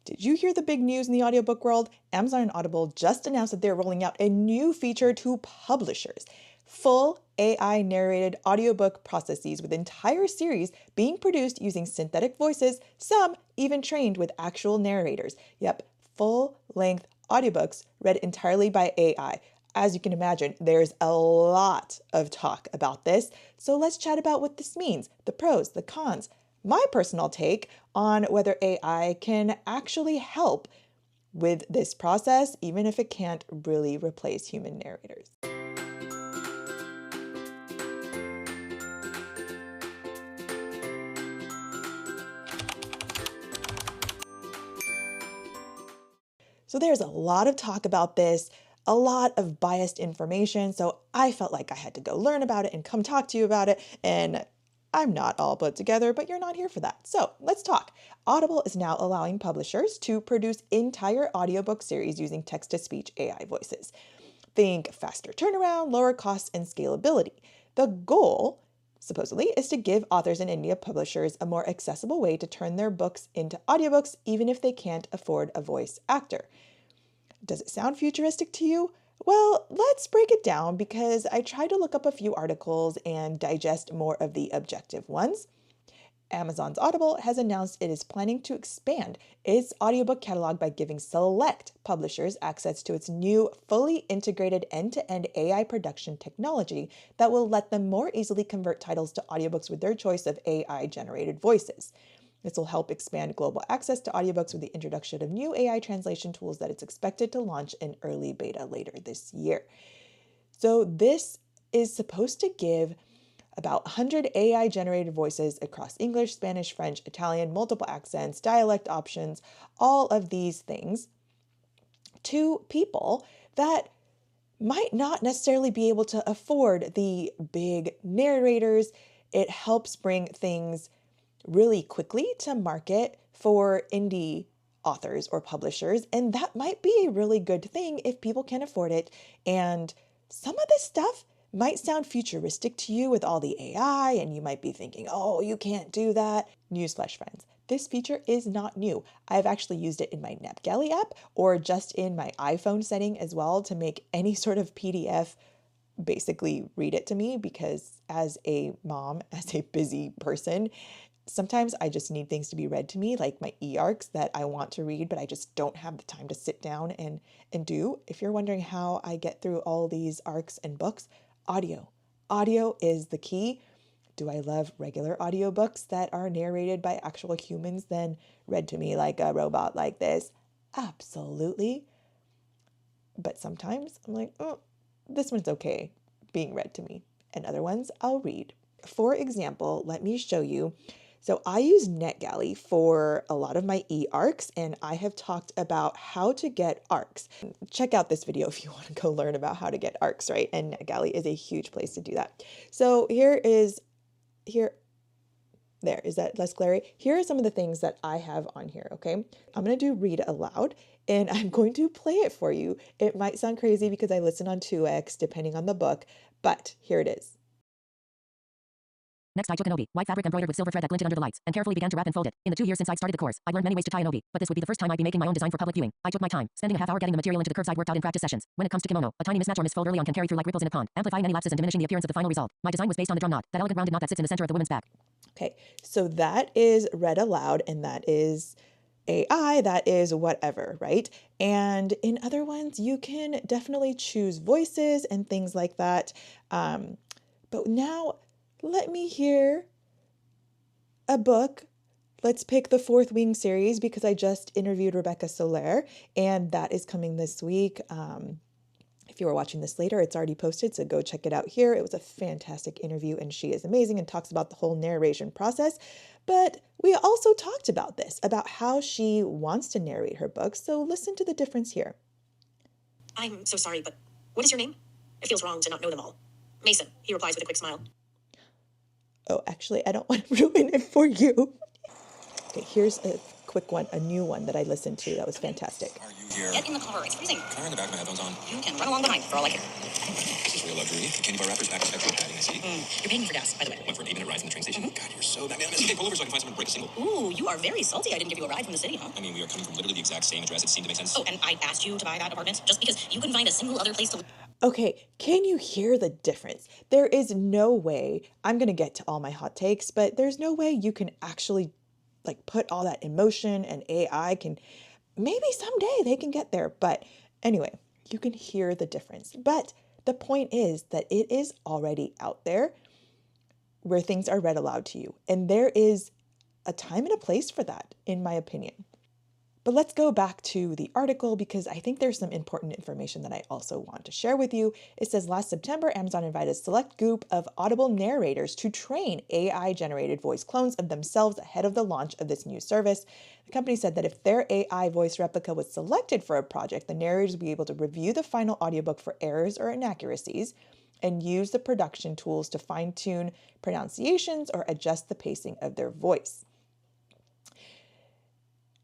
Did you hear the big news in the audiobook world? Amazon and Audible just announced that they're rolling out a new feature to publishers. Full AI narrated audiobook processes with entire series being produced using synthetic voices, some even trained with actual narrators. Yep, full-length audiobooks read entirely by AI. As you can imagine, there's a lot of talk about this. So let's chat about what this means, the pros, the cons, my personal take on whether AI can actually help with this process, even if it can't really replace human narrators. So there's a lot of talk about this, a lot of biased information. So I felt like I had to go learn about it and come talk to you about it. And I'm not all put together, but you're not here for that. So let's talk. Audible is now allowing publishers to produce entire audiobook series using text-to-speech AI voices. Think faster turnaround, lower costs, and scalability. The goal, supposedly, is to give authors and indie publishers a more accessible way to turn their books into audiobooks, even if they can't afford a voice actor. Does it sound futuristic to you? Well, let's break it down because I tried to look up a few articles and digest more of the objective ones. Amazon's Audible has announced it is planning to expand its audiobook catalog by giving select publishers access to its new fully integrated end-to-end AI production technology that will let them more easily convert titles to audiobooks with their choice of AI-generated voices. This will help expand global access to audiobooks with the introduction of new AI translation tools that it's expected to launch in early beta later this year. So this is supposed to give about 100 AI-generated voices across English, Spanish, French, Italian, multiple accents, dialect options, all of these things to people that might not necessarily be able to afford the big narrators. It helps bring things really quickly to market for indie authors or publishers, and that might be a really good thing if people can afford it. And some of this stuff might sound futuristic to you with all the AI, and you might be thinking, oh, you can't do that. Newsflash, friends, this feature is not new. I've actually used it in my NetGalley app or just in my iPhone setting as well to make any sort of PDF basically read it to me, because as a mom, as a busy person, sometimes I just need things to be read to me, like my e-arcs that I want to read, but I just don't have the time to sit down and do. If you're wondering how I get through all these arcs and books, audio. Audio is the key. Do I love regular audiobooks that are narrated by actual humans than read to me like a robot like this? Absolutely. But sometimes I'm like, oh, this one's okay being read to me, and other ones I'll read. For example, let me show you. So I use NetGalley for a lot of my e-arcs, and I have talked about how to get arcs. Check out this video if you want to go learn about how to get arcs, right? And NetGalley is a huge place to do that. So there, is that less glary? Here are some of the things that I have on here, okay? I'm going to do read aloud, and I'm going to play it for you. It might sound crazy because I listen on 2x depending on the book, but here it is. Next, I took an obi, white fabric embroidered with silver thread that glinted under the lights, and carefully began to wrap and fold it. In the 2 years since I'd started the course, I'd learned many ways to tie an obi, but this would be the first time I'd be making my own design for public viewing. I took my time, spending a half hour getting the material into the curves I'd worked out in practice sessions. When it comes to kimono, a tiny mismatch or misfold early on can carry through like ripples in a pond, amplifying any lapses and diminishing the appearance of the final result. My design was based on the drum knot, that elegant rounded knot that sits in the center of the woman's back. Okay, so that is read aloud, and that is AI, that is whatever, right? And in other ones, you can definitely choose voices and things like that. But now let me hear a book. Let's pick the Fourth Wing series because I just interviewed Rebecca Soler, and that is coming this week. If you are watching this later, it's already posted, so go check it out here. It was a fantastic interview, and she is amazing and talks about the whole narration process. But we also talked about this, about how she wants to narrate her books, so listen to the difference here. I'm so sorry, but what is your name? It feels wrong to not know them all. Mason, he replies with a quick smile. Oh, actually, I don't want to ruin it for you. Okay, here's a quick one, a new one that I listened to that was fantastic. Are you here? Get in the car. It's freezing. Can I run the back with my headphones on? You can run along behind for all I care. This is real luxury. The candy bar wrappers packed with extra padding, I see. You're paying me for gas, by the way. Went for an 8-minute ride from the train station. God, you're so magnanimous. Okay, pull over so I can find someone to break a single. Ooh, you are very salty. I didn't give you a ride from the city, huh? I mean, we are coming from literally the exact same address. It seemed to make sense. Oh, and I asked you to buy that apartment just because you couldn't find a single other place to live. Okay, can you hear the difference? There is no way, I'm going to get to all my hot takes, but there's no way you can actually like put all that emotion, and AI can, maybe someday they can get there. But anyway, you can hear the difference. But the point is that it is already out there where things are read aloud to you. And there is a time and a place for that, in my opinion. But let's go back to the article because I think there's some important information that I also want to share with you. It says last September, Amazon invited a select group of Audible narrators to train AI-generated voice clones of themselves ahead of the launch of this new service. The company said that if their AI voice replica was selected for a project, the narrators would be able to review the final audiobook for errors or inaccuracies and use the production tools to fine-tune pronunciations or adjust the pacing of their voice.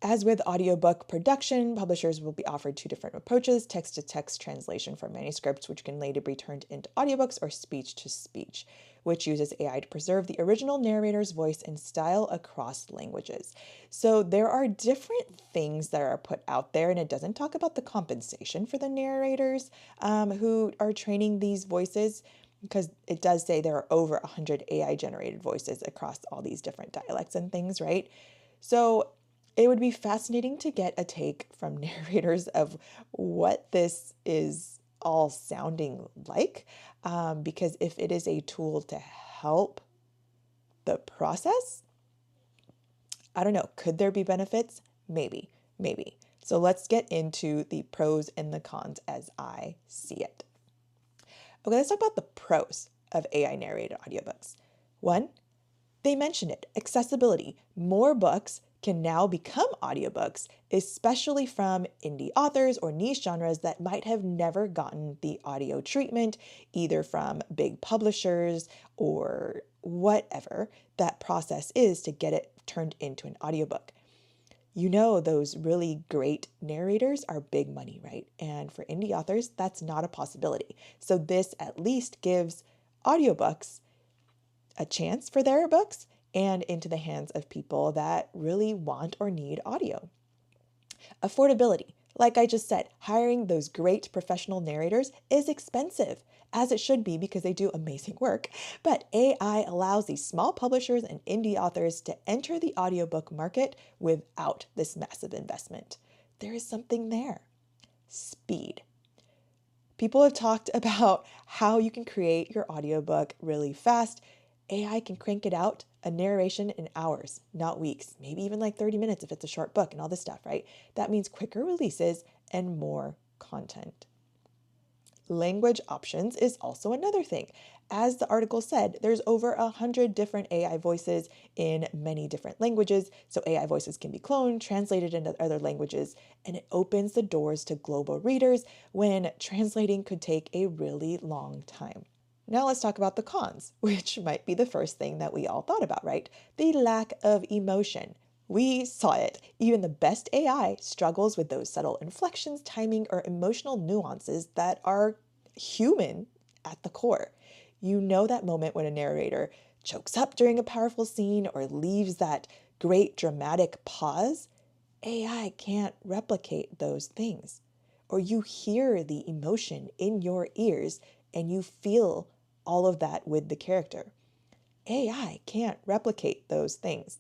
As with audiobook production, publishers will be offered two different approaches: text-to-text translation for manuscripts, which can later be turned into audiobooks, or speech-to-speech, which uses AI to preserve the original narrator's voice and style across languages. So there are different things that are put out there, and it doesn't talk about the compensation for the narrators who are training these voices, because it does say there are over 100 AI-generated voices across all these different dialects and things, right? So it would be fascinating to get a take from narrators of what this is all sounding like, because if it is a tool to help the process, I don't know, could there be benefits? Maybe, maybe. So let's get into the pros and the cons as I see it. Okay, let's talk about the pros of AI narrated audiobooks. One, they mention it, accessibility. More books can now become audiobooks, especially from indie authors or niche genres that might have never gotten the audio treatment, either from big publishers or whatever that process is to get it turned into an audiobook. You know, those really great narrators are big money, right? And for indie authors, that's not a possibility. So this at least gives audiobooks a chance for their books and into the hands of people that really want or need audio. Affordability. Like I just said, hiring those great professional narrators is expensive, as it should be because they do amazing work. But AI allows these small publishers and indie authors to enter the audiobook market without this massive investment. There is something there. Speed. People have talked about how you can create your audiobook really fast. AI can crank it out, a narration in hours, not weeks, maybe even like 30 minutes if it's a short book and all this stuff, right? That means quicker releases and more content. Language options is also another thing. As the article said, there's over 100 different AI voices in many different languages, so AI voices can be cloned, translated into other languages, and it opens the doors to global readers when translating could take a really long time. Now let's talk about the cons, which might be the first thing that we all thought about, right? The lack of emotion. We saw it. Even the best AI struggles with those subtle inflections, timing, or emotional nuances that are human at the core. You know that moment when a narrator chokes up during a powerful scene or leaves that great dramatic pause? AI can't replicate those things. Or you hear the emotion in your ears and you feel all of that with the character. AI can't replicate those things.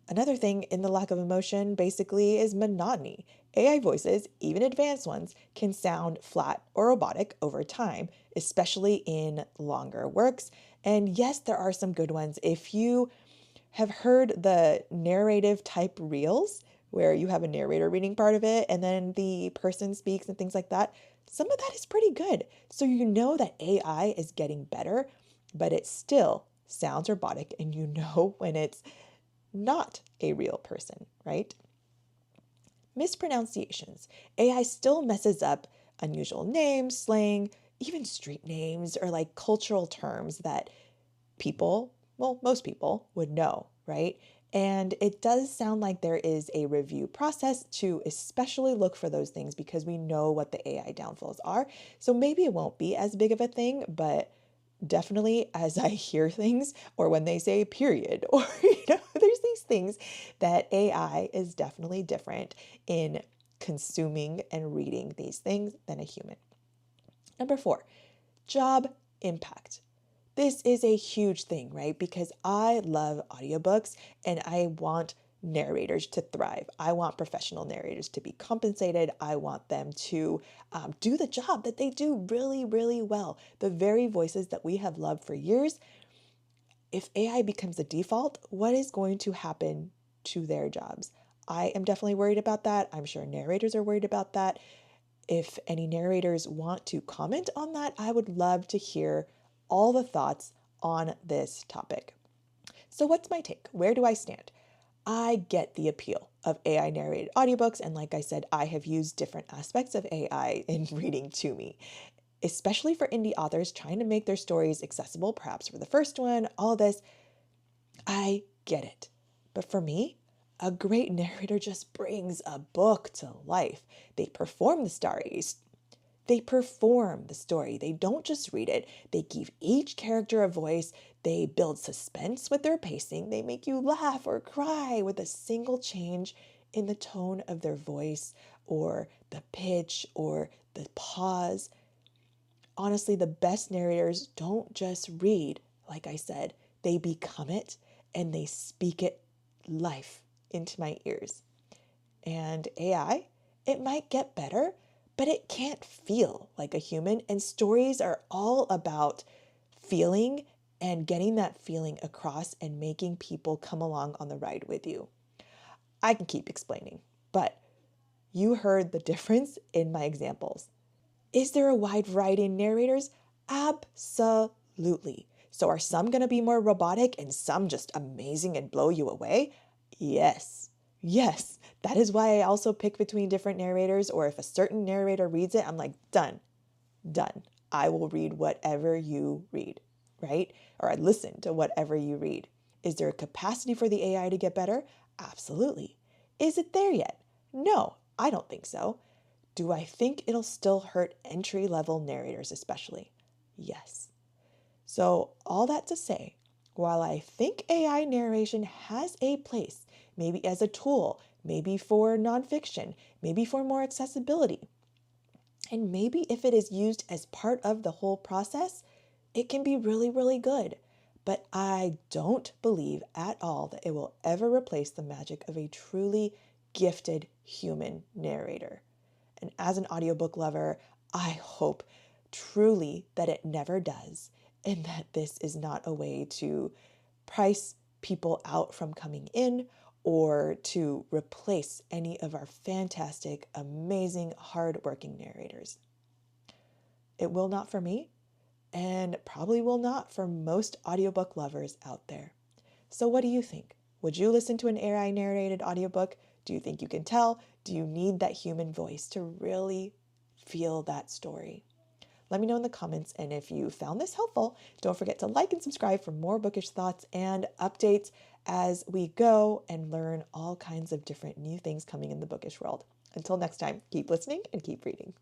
Another thing in the lack of emotion basically is monotony. AI voices, even advanced ones, can sound flat or robotic over time, especially in longer works. And yes, there are some good ones. If you have heard the narrative type reels, where you have a narrator reading part of it and then the person speaks and things like that, some of that is pretty good. So you know that AI is getting better, but it still sounds robotic, and you know when it's not a real person, right? Mispronunciations. AI still messes up unusual names, slang, even street names, or like cultural terms that people, well, most people would know, right? And it does sound like there is a review process to especially look for those things because we know what the AI downfalls are. So maybe it won't be as big of a thing, but definitely as I hear things or when they say period or there's these things that AI is definitely different in consuming and reading these things than a human. Number 4, job impact. This is a huge thing, right? Because I love audiobooks and I want narrators to thrive. I want professional narrators to be compensated. I want them to do the job that they do really, really well. The very voices that we have loved for years. If AI becomes the default, what is going to happen to their jobs? I am definitely worried about that. I'm sure narrators are worried about that. If any narrators want to comment on that, I would love to hear all the thoughts on this topic. So, what's my take? Where do I stand? I get the appeal of AI narrated audiobooks, and like I said, I have used different aspects of AI in reading to me, especially for indie authors trying to make their stories accessible, perhaps for the first one, all of this. I get it. But for me, a great narrator just brings a book to life. They perform the stories. They perform the story. They don't just read it. They give each character a voice. They build suspense with their pacing. They make you laugh or cry with a single change in the tone of their voice or the pitch or the pause. Honestly, the best narrators don't just read, like I said, they become it and they speak it life into my ears. And AI, it might get better, but it can't feel like a human. And stories are all about feeling and getting that feeling across and making people come along on the ride with you. I can keep explaining, but you heard the difference in my examples. Is there a wide variety in narrators? Absolutely. So are some going to be more robotic and some just amazing and blow you away? Yes. Yes. That is why I also pick between different narrators, or if a certain narrator reads it, I'm like, done, done. I will read whatever you read, right? Or I listen to whatever you read. Is there a capacity for the AI to get better? Absolutely. Is it there yet? No, I don't think so. Do I think it'll still hurt entry level narrators, especially? Yes. So, all that to say, while I think AI narration has a place, maybe as a tool, maybe for nonfiction, maybe for more accessibility, and maybe if it is used as part of the whole process, it can be really, really good. But I don't believe at all that it will ever replace the magic of a truly gifted human narrator. And as an audiobook lover, I hope truly that it never does, and that this is not a way to price people out from coming in or to replace any of our fantastic, amazing, hardworking narrators. It will not for me, and probably will not for most audiobook lovers out there. So, what do you think? Would you listen to an AI narrated audiobook? Do you think you can tell? Do you need that human voice to really feel that story? Let me know in the comments, and if you found this helpful, don't forget to like and subscribe for more bookish thoughts and updates as we go and learn all kinds of different new things coming in the bookish world. Until next time, keep listening and keep reading.